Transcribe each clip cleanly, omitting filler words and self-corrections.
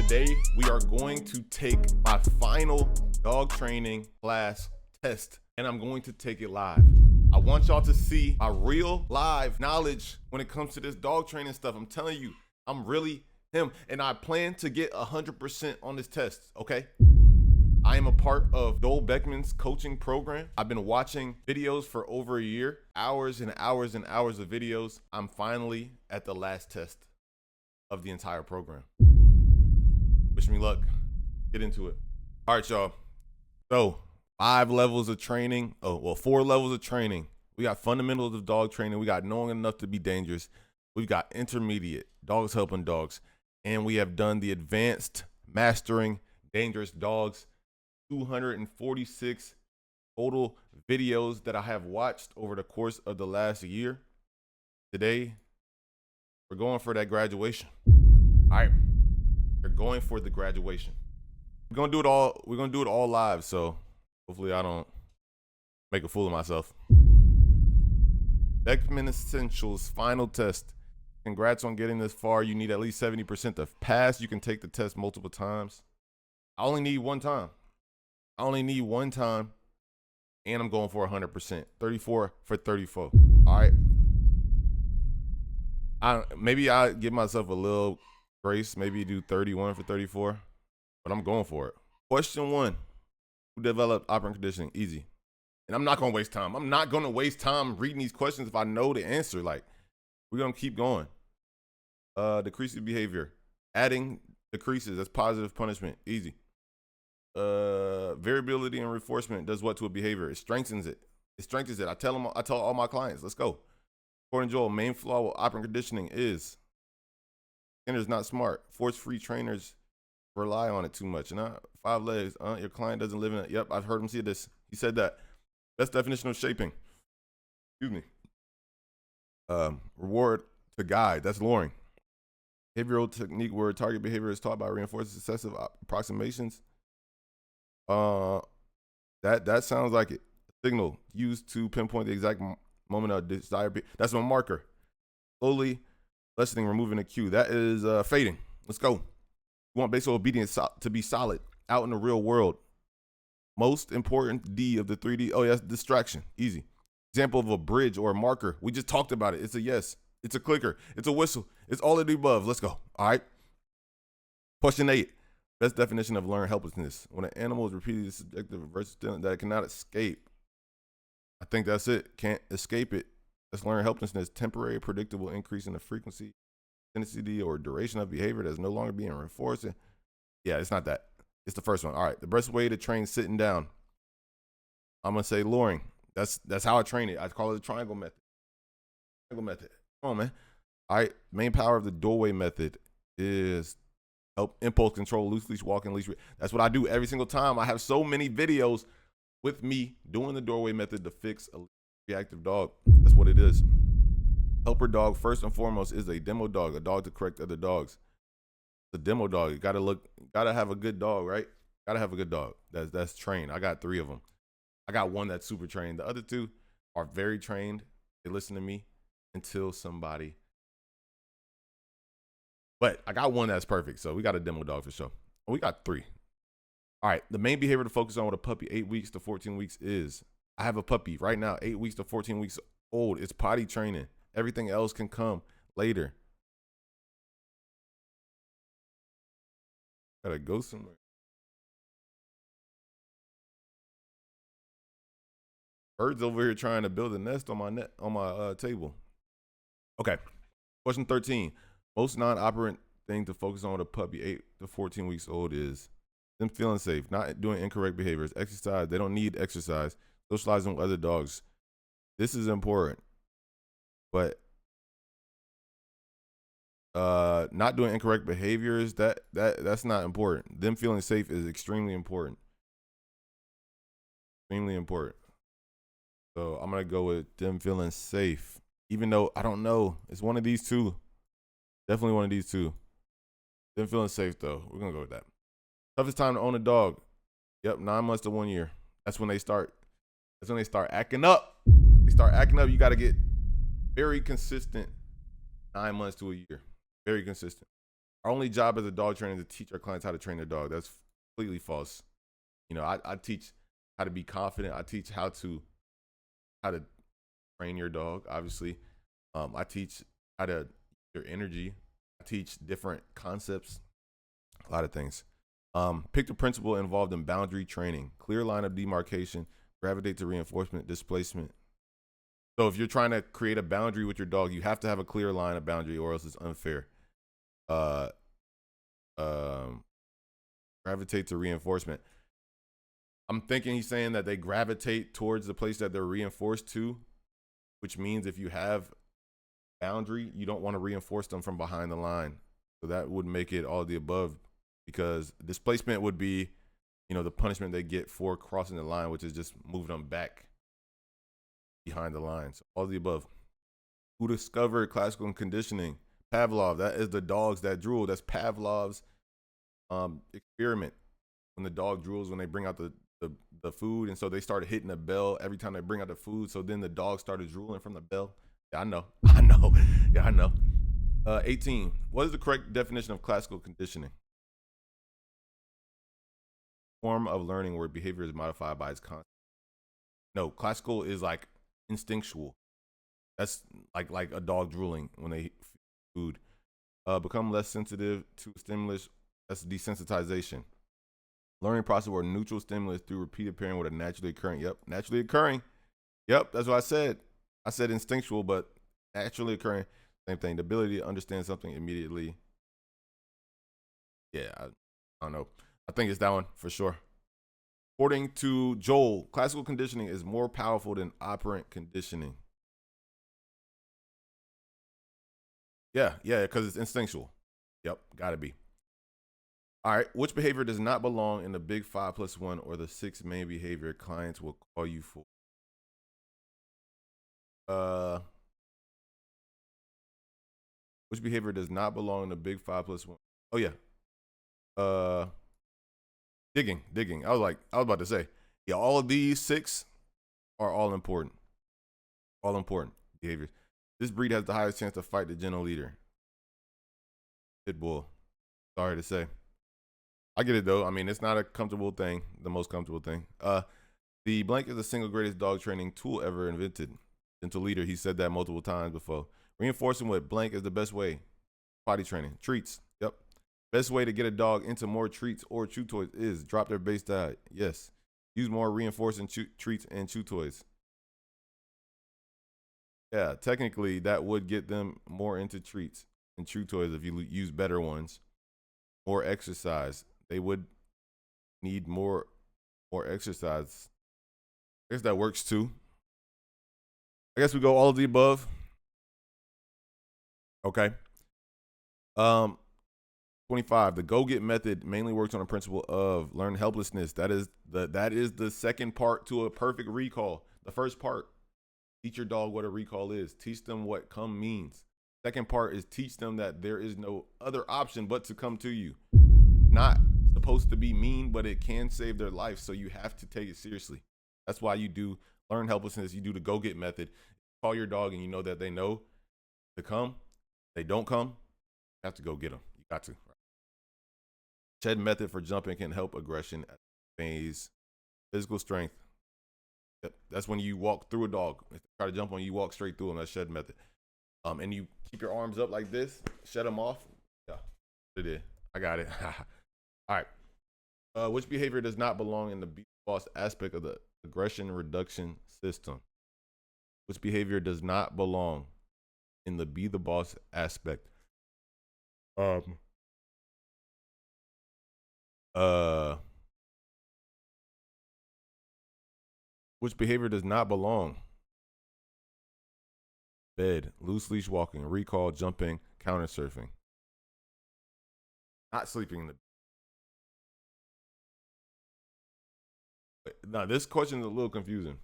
Today, we are going to take my final dog training class test, and I'm going to take it live. I want y'all to see my real live knowledge when it comes to this dog training stuff. I'm telling you, I'm really him, and I plan to get 100% on this test, okay? I am a part of Beckman's coaching program. I've been watching videos for over a year, hours and hours and hours of videos. I'm finally at the last test of the entire program. Wish me luck. Get into it. All right, y'all. So 5 levels of training. 4 levels of training. We got fundamentals of dog training. We got knowing enough to be dangerous. We've got intermediate, dogs helping dogs. And we have done the advanced mastering dangerous dogs. 246 total videos that I have watched over the course of the last year. Today, we're going for that graduation. All right, we're going for the graduation. We're gonna do it all live, so hopefully I don't make a fool of myself. Beckman Essentials final test. Congrats on getting this far. You need at least 70% to pass. You can take the test multiple times. I only need one time. And I'm going for 100%. 34 for 34. All right. Maybe I give myself a little grace. Maybe do 31 for 34. But I'm going for it. Question 1. Who developed operant conditioning? Easy. And I'm not going to waste time. I'm not going to waste time reading these questions if I know the answer. Like, we're going to keep going. Decreasing behavior. Adding decreases. That's positive punishment. Easy. Variability and reinforcement does what to a behavior? It strengthens it. I tell all my clients, let's go. According to Joel, main flaw with operant conditioning is Skinner's not smart. Force-free trainers rely on it too much. And 5 legs. Your client doesn't live in it. Yep, I've heard him say this. He said that. Best definition of shaping. Excuse me. Reward to guide. That's luring. Behavioral technique where target behavior is taught by reinforcing successive approximations. That sounds like it. Signal used to pinpoint the exact moment of desired. That's a marker. Slowly lessening, removing a cue. That is fading. Let's go. You want basic obedience to be solid out in the real world. Most important D of the 3D. Oh, yes, distraction. Easy. Example of a bridge or a marker. We just talked about it. It's a yes. It's a clicker. It's a whistle. It's all of the above. Let's go. All right. Question 8. Best definition of learned helplessness. When an animal is repeatedly subjective versus that it cannot escape. I think that's it. Can't escape it. That's learned helplessness. Temporary, predictable increase in the frequency, intensity, or duration of behavior that's no longer being reinforced. Yeah, it's not that. It's the first one. All right. The best way to train sitting down. I'm gonna say luring. That's how I train it. I call it the triangle method. Come on, man. All right. Main power of the doorway method is help impulse control, loose leash walking, leash. That's what I do every single time. I have so many videos with me doing the doorway method to fix a reactive dog. That's what it is. Helper dog, first and foremost, is a demo dog, a dog to correct other dogs. It's a demo dog. You gotta have a good dog, right? Gotta have a good dog. That's trained. I got 3 of them. I got one that's super trained. The other 2 are very trained. They listen to me until somebody. But I got one that's perfect. So we got a demo dog for sure. We got 3. All right. The main behavior to focus on with a puppy 8 weeks to 14 weeks is I have a puppy right now, 8 weeks to 14 weeks old. It's potty training. Everything else can come later. Gotta go somewhere. Birds over here trying to build a nest on my table. Okay. Question 13. Most non-operant thing to focus on with a puppy 8 to 14 weeks old is them feeling safe, not doing incorrect behaviors, exercise. They don't need exercise. Socializing with other dogs. This is important. But not doing incorrect behaviors, that's not important. Them feeling safe is extremely important. Extremely important. So I'm gonna go with them feeling safe. Even though I don't know. It's one of these 2. Definitely one of these 2. Them feeling safe though. We're gonna go with that. Toughest time to own a dog. Yep, 9 months to 1 year. That's when they start. That's when they start acting up. You gotta get very consistent 9 months to a year. Very consistent. Our only job as a dog trainer is to teach our clients how to train their dog. That's completely false. You know, I teach how to be confident. I teach how to train your dog. Obviously, I teach how to your energy. I teach different concepts, a lot of things. Pick the principle involved in boundary training. Clear line of demarcation. Gravitate to reinforcement, displacement. So if you're trying to create a boundary with your dog, you have to have a clear line of boundary, or else it's unfair. Uh, gravitate to reinforcement. I'm thinking he's saying that they gravitate towards the place that they're reinforced to, which means if you have boundary, you don't want to reinforce them from behind the line. So that would make it all of the above, because displacement would be, you know, the punishment they get for crossing the line, which is just moving them back behind the line. So all of the above. Who discovered classical conditioning? Pavlov. That is the dogs that drool. That's Pavlov's experiment. When the dog drools, when they bring out the food, and so they started hitting the bell every time they bring out the food. So then the dog started drooling from the bell. Yeah, I know. Yeah, I know. 18. What is the correct definition of classical conditioning? Form of learning where behavior is modified by its content. No, classical is like instinctual. That's like a dog drooling when they eat food. Become less sensitive to stimulus. That's desensitization. Learning process where neutral stimulus through repeated pairing with a naturally occurring. Yep, naturally occurring. Yep, that's what I said. I said instinctual, but naturally occurring. Same thing. The ability to understand something immediately. Yeah, I don't know. I think it's that one for sure. According to Joel, classical conditioning is more powerful than operant conditioning. Yeah, because it's instinctual. Yep, gotta be. All right, which behavior does not belong in the big 5+1 or the 6 main behavior clients will call you for? Which behavior does not belong in the big 5+1? Oh yeah. Digging. I was about to say, yeah, all of these 6 are all important. All important behaviors. This breed has the highest chance to fight the gentle leader. Pit bull. Sorry to say. I get it though. I mean, it's not a comfortable thing, the most comfortable thing. The blank is the single greatest dog training tool ever invented. Gentle leader, he said that multiple times before. Reinforcing with blank is the best way. Potty training. Treats. Yep. Best way to get a dog into more treats or chew toys is drop their base diet. Yes. Use more reinforcing treats and chew toys. Yeah, technically that would get them more into treats and chew toys if you use better ones. More exercise. They would need more exercise. I guess that works too. I guess we go all of the above. Okay. 25. The go-get method mainly works on a principle of learned helplessness. That is the second part to a perfect recall. The first part, teach your dog what a recall is. Teach them what come means. Second part is teach them that there is no other option but to come to you. Not supposed to be mean, but it can save their life. So you have to take it seriously. That's why you do learn helplessness. You do the go-get method. Call your dog and you know that they know to come. They don't come, you have to go get them. You got to. Shed method for jumping can help aggression at phase. Physical strength. That's when you walk through a dog. If they try to jump on you, walk straight through them. That's shed method. And you keep your arms up like this, shed them off. Yeah, it is. I got it. All right. Which behavior does not belong in the be the boss aspect of the aggression reduction system? Which behavior does not belong in the be the boss aspect? Which behavior does not belong? Bed, loose leash walking, recall, jumping, counter surfing. Not sleeping in the. Now, this question is a little confusing.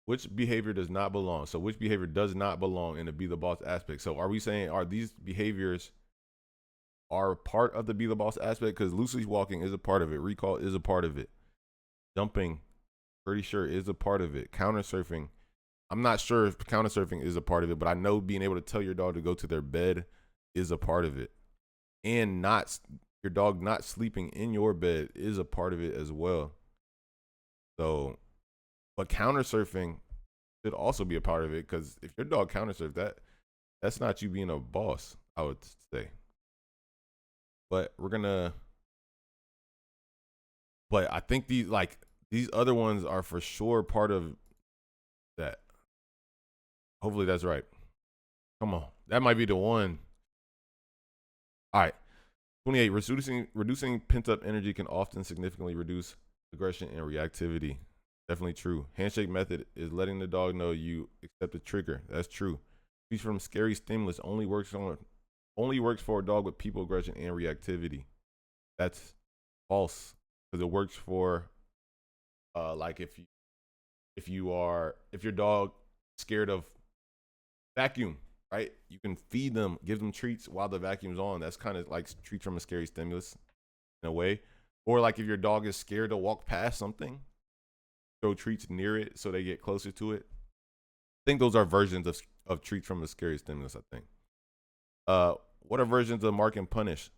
Which behavior does not belong? So, which behavior does not belong in the be the boss aspect? So, are we saying are these behaviors are part of the be the boss aspect? Because loose leash walking is a part of it. Recall is a part of it. Jumping, pretty sure is a part of it. Counter surfing, I'm not sure if counter surfing is a part of it, but I know being able to tell your dog to go to their bed is a part of it. And not your dog not sleeping in your bed is a part of it as well. So, but counter surfing should also be a part of it, because if your dog counter surf, that's not you being a boss, I would say. But but I think these other ones are for sure part of that. Hopefully that's right. Come on. That might be the one. All right. 28. Reducing pent-up energy can often significantly reduce aggression and reactivity. Definitely true. Handshake method is letting the dog know you accept the trigger. That's true. Speech from scary stimulus only works for a dog with people aggression and reactivity. That's false, because it works for like if your dog scared of vacuum, right? You can feed them, give them treats while the vacuum's on. That's kind of like treats from a scary stimulus in a way. Or like if your dog is scared to walk past something, throw treats near it so they get closer to it. I think those are versions of treats from a scary stimulus, I think. What are versions of mark and punish?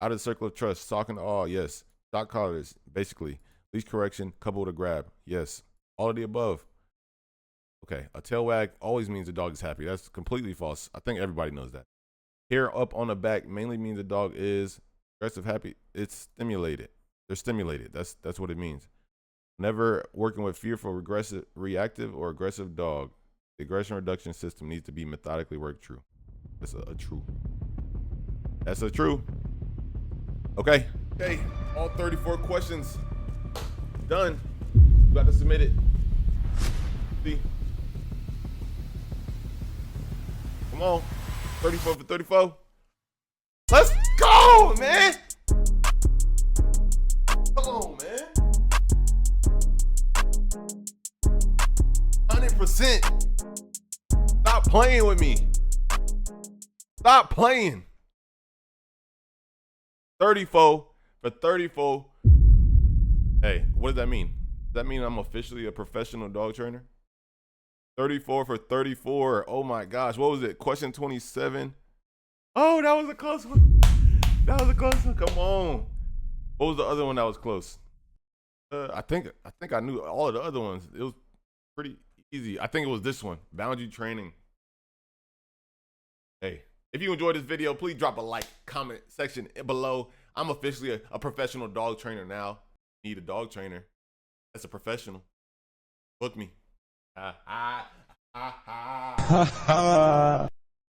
Out of the circle of trust, sock and awe, yes. Shock collars, basically. Leash correction, couple to grab, yes. All of the above. Okay, a tail wag always means the dog is happy. That's completely false. I think everybody knows that. Hair up on the back mainly means the dog is aggressive, happy. It's stimulated. They're stimulated. That's what it means. Never working with fearful, reactive, or aggressive dog. The aggression reduction system needs to be methodically worked through. That's a true. That's a true. Okay. All 34 questions done. You got to submit it. See. Come on. 34 for 34. Let's go, man. Come on, man. 100%. Stop playing with me. Stop playing. 34 for 34. Hey, what does that mean? Does that mean I'm officially a professional dog trainer? 34 for 34. Oh my gosh. What was it? Question 27. Oh, that was a close one. Come on. What was the other one that was close? I think I knew all of the other ones. It was pretty easy. I think it was this one. Boundary training. Hey, if you enjoyed this video, please drop a like, comment section below. I'm officially a professional dog trainer now. Need a dog trainer that's a professional. Book me. Ha ha ha ha.